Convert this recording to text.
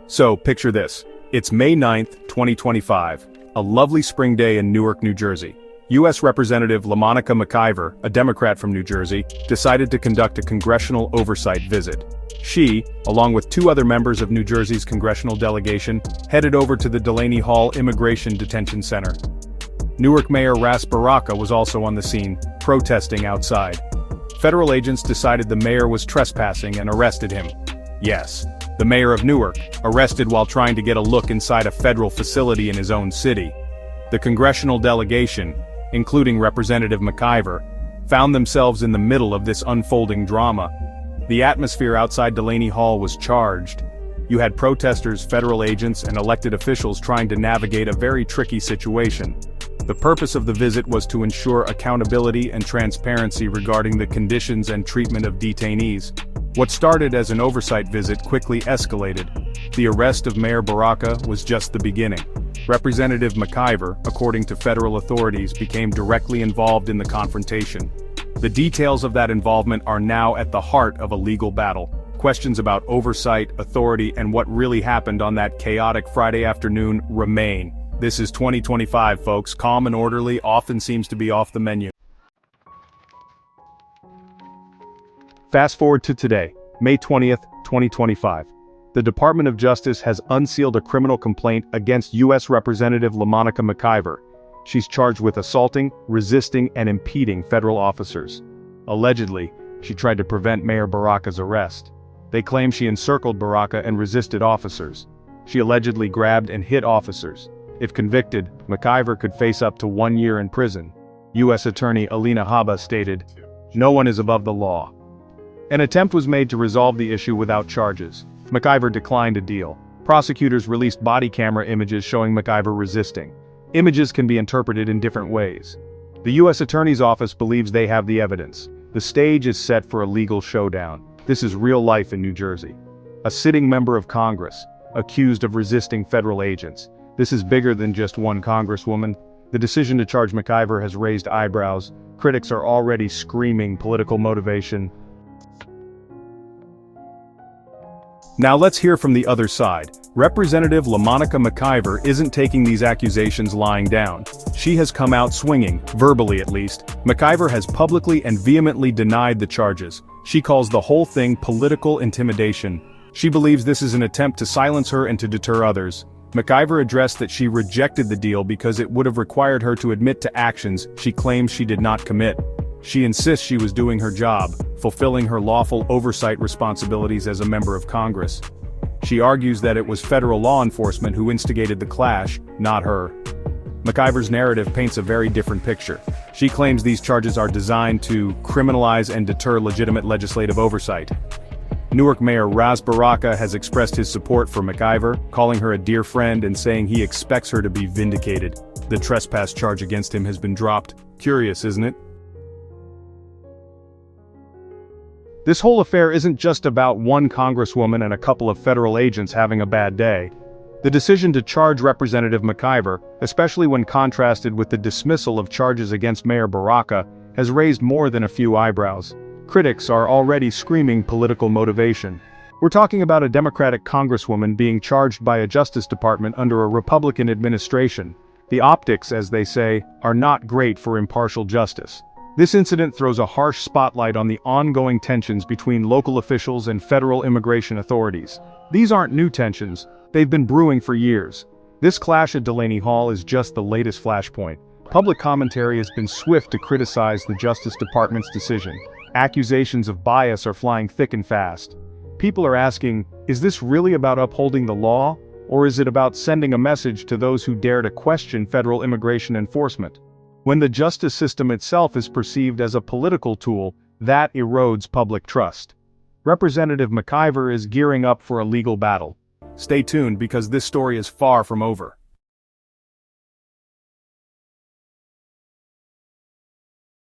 So, picture this. It's May 9th, 2025, a lovely spring day in Newark, New Jersey. U.S. Representative LaMonica McIver, a Democrat from New Jersey, decided to conduct a congressional oversight visit. She, along with two other members of New Jersey's congressional delegation, headed over to the Delaney Hall Immigration Detention Center. Newark Mayor Ras Baraka was also on the scene, protesting outside. Federal agents decided the mayor was trespassing and arrested him. Yes, the mayor of Newark, arrested while trying to get a look inside a federal facility in his own city. The congressional delegation, including Representative McIver, found themselves in the middle of this unfolding drama. The atmosphere outside Delaney Hall was charged. You had protesters, federal agents, and elected officials trying to navigate a very tricky situation. The purpose of the visit was to ensure accountability and transparency regarding the conditions and treatment of detainees. What started as an oversight visit quickly escalated. The arrest of Mayor Baraka was just the beginning. Representative McIver, according to federal authorities, became directly involved in the confrontation. The details of that involvement are now at the heart of a legal battle. Questions about oversight, authority, and what really happened on that chaotic Friday afternoon remain. This is 2025, folks. Calm and orderly often seems to be off the menu. Fast forward to today, May 20th, 2025. The Department of Justice has unsealed a criminal complaint against U.S. Representative LaMonica McIver. She's charged with assaulting, resisting, and impeding federal officers. Allegedly, she tried to prevent Mayor Baraka's arrest. They claim she encircled Baraka and resisted officers. She allegedly grabbed and hit officers. If convicted, McIver could face up to 1 year in prison. U.S. Attorney Alina Habba stated, "No one is above the law." An attempt was made to resolve the issue without charges. McIver declined a deal. Prosecutors released body camera images showing McIver resisting. Images can be interpreted in different ways. The U.S. Attorney's Office believes they have the evidence. The stage is set for a legal showdown. This is real life in New Jersey. A sitting member of Congress, accused of resisting federal agents. This is bigger than just one congresswoman. The decision to charge McIver has raised eyebrows. Critics are already screaming political motivation. Now let's hear from the other side. Representative LaMonica McIver isn't taking these accusations lying down. She has come out swinging, verbally at least. McIver has publicly and vehemently denied the charges. She calls the whole thing political intimidation. She believes this is an attempt to silence her and to deter others. McIver addressed that she rejected the deal because it would have required her to admit to actions she claims she did not commit. She insists she was doing her job, fulfilling her lawful oversight responsibilities as a member of Congress. She argues that it was federal law enforcement who instigated the clash, not her. McIver's narrative paints a very different picture. She claims these charges are designed to criminalize and deter legitimate legislative oversight. Newark Mayor Ras Baraka has expressed his support for McIver, calling her a dear friend and saying he expects her to be vindicated. The trespass charge against him has been dropped. Curious, isn't it? This whole affair isn't just about one congresswoman and a couple of federal agents having a bad day. The decision to charge Representative McIver, especially when contrasted with the dismissal of charges against Mayor Baraka, has raised more than a few eyebrows. Critics are already screaming political motivation. We're talking about a Democratic congresswoman being charged by a Justice Department under a Republican administration. The optics, as they say, are not great for impartial justice. This incident throws a harsh spotlight on the ongoing tensions between local officials and federal immigration authorities. These aren't new tensions, they've been brewing for years. This clash at Delaney Hall is just the latest flashpoint. Public commentary has been swift to criticize the Justice Department's decision. Accusations of bias are flying thick and fast. People are asking, is this really about upholding the law, or is it about sending a message to those who dare to question federal immigration enforcement? When the justice system itself is perceived as a political tool, that erodes public trust. Representative McIver is gearing up for a legal battle. Stay tuned because this story is far from over.